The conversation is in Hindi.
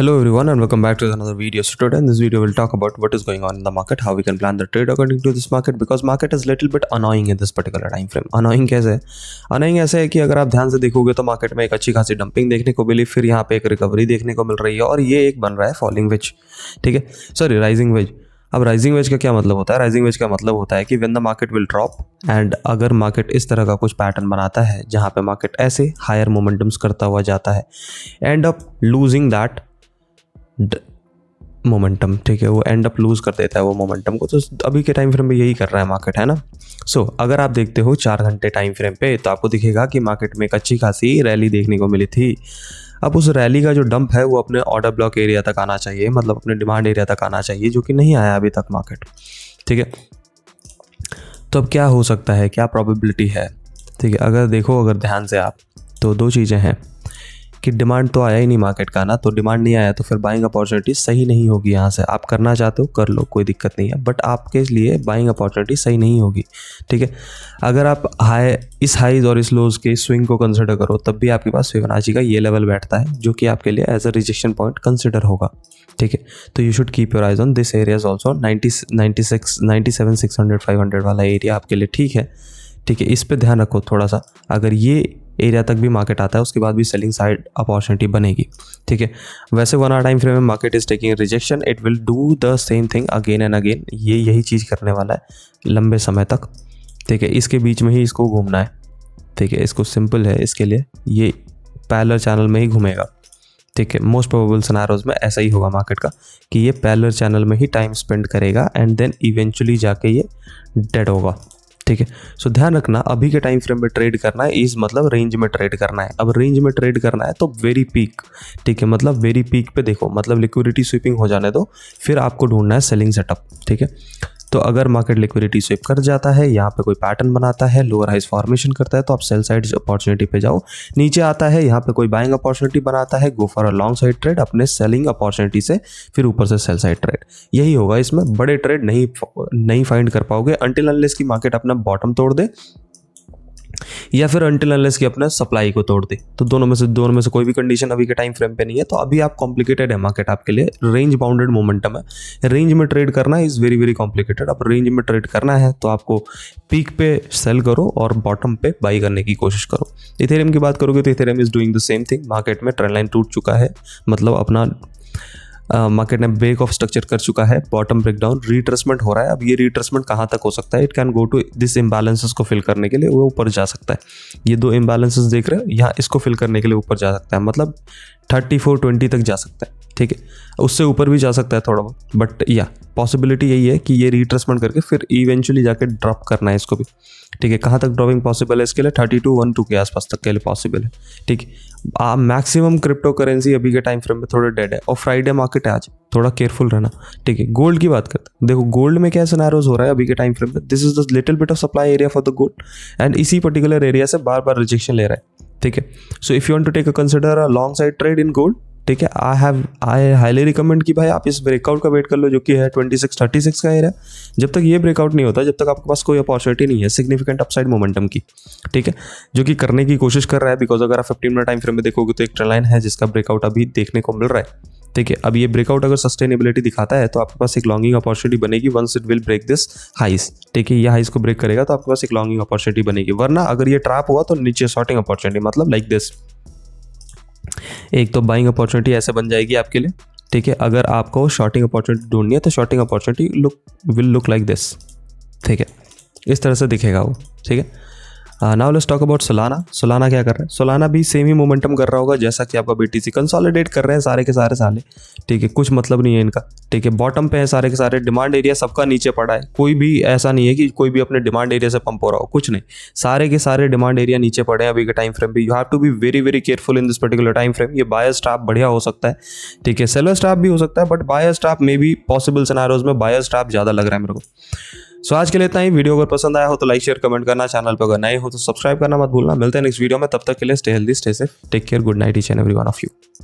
Hello everyone and welcome back to another video. So today in this video we'll talk about what is going on in the market, how we can plan the trade according to this market because market is little bit annoying in this particular time frame. Annoying कैसे है? Annoying ऐसे है कि अगर आप ध्यान से देखोगे तो मार्केट में एक अच्छी खासी डंपिंग देखने को मिली, फिर यहाँ पे एक रिकवरी देखने को मिल रही है और ये एक बन रहा है फॉलिंग वेज, ठीक है, सॉरी राइजिंग वेज। अब राइजिंग वेज का क्या मतलब होता है? राइजिंग वेज का मतलब होता है कि when the market will drop and अगर मार्केट इस तरह का कुछ पैटर्न बनाता है जहाँ पे मार्केट ऐसे हायर मोमेंटम्स करता हुआ जाता है, and up losing that momentum, ठीक है, वो एंड अप लूज कर देता है वो मोमेंटम को। तो अभी के टाइम फ्रेम में यही कर रहा है मार्केट, है ना। सो अगर आप देखते हो 4 घंटे टाइम फ्रेम पे तो आपको दिखेगा कि मार्केट में एक अच्छी खासी रैली देखने को मिली थी। अब उस रैली का जो डंप है वो अपने ऑर्डर ब्लॉक एरिया तक आना चाहिए, मतलब अपने डिमांड एरिया तक आना चाहिए, जो कि नहीं आया अभी तक मार्केट, ठीक है। तो अब क्या हो सकता है, क्या प्रोबेबिलिटी है, ठीक है। अगर देखो, अगर ध्यान से आप, तो 2 चीज़ें हैं कि डिमांड तो आया ही नहीं मार्केट का ना, तो डिमांड नहीं आया तो फिर बाइंग अपॉर्चुनिटी सही नहीं होगी। यहाँ से आप करना चाहते हो कर लो, कोई दिक्कत नहीं है, बट आपके लिए बाइंग अपॉर्चुनिटी सही नहीं होगी, ठीक है। अगर आप इस हाइज और इस लोज के स्विंग को कंसिडर करो तब भी आपके पास फिबोनाची का ये लेवल बैठता है जो कि आपके लिए as a rejection point consider होगा, ठीक है। तो you should keep your eyes on this areas also. 97 600 500 वाला एरिया आपके लिए ठीक है, ठीक है, इस पर ध्यान रखो थोड़ा सा। अगर ये एरिया तक भी मार्केट आता है उसके बाद भी सेलिंग साइड अपॉर्चुनिटी बनेगी, ठीक है। वैसे 1 आवर टाइम फ्रेम में market is taking rejection, it will do the same thing again and again. ये यही चीज़ करने वाला है लंबे समय तक, ठीक है। इसके बीच में ही इसको घूमना है, ठीक है। इसको सिंपल है, इसके लिए ये पैरेलल चैनल में ही घूमेगा, ठीक है। मोस्ट प्रोबेबल सिनेरियोज में ऐसा ही होगा मार्केट का कि ये पैरेलल चैनल में ही टाइम स्पेंड करेगा एंड देन इवेंचुअली जाके ये डेड होगा, ठीक है। सो ध्यान रखना, अभी के टाइम फ्रेम में ट्रेड करना है इस मतलब रेंज में ट्रेड करना है। अब रेंज में ट्रेड करना है तो वेरी पीक, ठीक है, मतलब वेरी पीक पे देखो, मतलब लिक्विडिटी स्वीपिंग हो जाने दो, फिर आपको ढूंढना है सेलिंग सेटअप, ठीक है। तो अगर मार्केट लिक्विडिटी स्वीप कर जाता है, यहाँ पे कोई पैटर्न बनाता है, लोअर हाइज फॉर्मेशन करता है, तो आप सेल साइड अपॉर्चुनिटी पे जाओ। नीचे आता है, यहाँ पे कोई बाइंग अपॉर्चुनिटी बनाता है, go for a long side trade अपने सेलिंग अपॉर्चुनिटी से, फिर ऊपर से सेल साइड ट्रेड। यही होगा, इसमें बड़े ट्रेड नहीं फाइंड कर पाओगे अंटिल अनलेस की मार्केट अपना बॉटम तोड़ दे या फिर अंटिल अनलेस की अपने सप्लाई को तोड़ दे। तो दोनों में से कोई भी कंडीशन अभी के टाइम फ्रेम पे नहीं है। तो अभी आप कॉम्प्लिकेटेड है मार्केट आपके लिए, रेंज बाउंडेड मोमेंटम है, रेंज में ट्रेड करना इज वेरी वेरी कॉम्प्लिकेटेड। अब रेंज में ट्रेड करना है तो आपको पीक पे सेल करो और बॉटम पे बाई करने की कोशिश करो। इथेरियम की बात करोगे तो Ethereum is doing the same thing. Market में ट्रेंड लाइन टूट चुका है, मतलब अपना मार्केट ने ब्रेक ऑफ स्ट्रक्चर कर चुका है, बॉटम ब्रेकडाउन, रिट्रेसमेंट हो रहा है। अब ये रिट्रेसमेंट कहाँ तक हो सकता है? It can go to this imbalances को फिल करने के लिए वो ऊपर जा सकता है। ये 2 इम्बैलेंसेस देख रहे हो, यहाँ इसको फिल करने के लिए ऊपर जा सकता है, मतलब 3420 तक जा सकता है, ठीक है। उससे ऊपर भी जा सकता है थोड़ा बहुत, बट या पॉसिबिलिटी यही है कि ये रिट्रेसमेंट करके फिर इवेंचुअली जाके ड्रॉप करना है इसको भी, ठीक है। कहाँ तक ड्रॉपिंग पॉसिबल है इसके लिए? 3212 के आसपास तक के लिए पॉसिबल है, ठीक है। मैक्सिमम क्रिप्टो करेंसी अभी के टाइम फ्रेम में थोड़ा डेड है और फ्राइडे मार्केट है आज, थोड़ा केयरफुल रहना, ठीक है। गोल्ड की बात करते हैं, देखो गोल्ड में क्या सिनेरियोज हो रहा है अभी के टाइम फ्रेम में। This is the little bit of supply area for the gold and इसी पर्टिकुलर एरिया से बार बार रिजेक्शन ले रहा है, ठीक है। So if you want to take a consider a long side trade in gold, ठीक है, आई हाईली रिकमेंड कि भाई आप इस ब्रेकआउट का वेट कर लो जो कि है 2636 का एरिया। जब तक ये ब्रेकआउट नहीं होता, जब तक आपके पास कोई अपॉर्चुनिटी नहीं है सिग्निफिकेंट अपसाइड मोमेंटम की, ठीक है, जो कि करने की कोशिश कर रहा है। बिकॉज अगर आप 15 मिनट टाइम फ्रेम में देखोगे तो एक ट्रेंड लाइन है जिसका ब्रेकआउट अभी देखने को मिल रहा है, ठीक है। अब ये ब्रेकआउट अगर सस्टेनेबिलिटी दिखाता है तो आपके पास एक लॉन्गिंग अपॉर्चुनिटी बनेगी once it will break this highs, ठीक है। ये हाइस को ब्रेक करेगा तो आपके पास एक लॉन्गिंग अपॉर्चुनिटी बनेगी, वरना अगर ये ट्रैप हुआ तो नीचे शॉर्टिंग अपॉर्चुनिटी, मतलब लाइक दिस। एक तो बाइंग अपॉर्चुनिटी ऐसे बन जाएगी आपके लिए, ठीक है। अगर आपको शॉर्टिंग अपॉर्चुनिटी ढूंढनी है तो shorting opportunity will look like this, ठीक है, इस तरह से दिखेगा वो, ठीक है। Now let's talk about Solana. Solana क्या कर रहा है? सोलाना भी सेम ही मोमेंटम कर रहा होगा जैसा कि आपका बीटीसी। कंसोलिडेट कर रहे हैं सारे के सारे, ठीक है, कुछ मतलब नहीं है इनका, ठीक है। बॉटम पे है सारे के सारे, डिमांड एरिया सबका नीचे पड़ा है, कोई भी ऐसा नहीं है कि कोई भी अपने डिमांड एरिया से पंप हो रहा हो, कुछ नहीं, सारे के सारे डिमांड एरिया नीचे पड़े हैं अभी के टाइम फ्रेम पे। You have to be very very careful in this particular time frame. ये बायर स्टॉप बढ़िया हो सकता है, ठीक है, सेलर स्टॉप भी हो सकता है, बट बायर स्टॉप में भी पॉसिबल सिनेरियोज में बायर स्टॉप ज़्यादा लग रहा है मेरे को। सो आज के लिए इतना ही। वीडियो अगर पसंद आया हो तो लाइक शेयर कमेंट करना, चैनल पर अगर नए हो तो सब्सक्राइब करना मत भूलना। मिलते हैं नेक्स्ट वीडियो में, तब तक के लिए stay healthy, stay safe, take care, good night each and every one of you.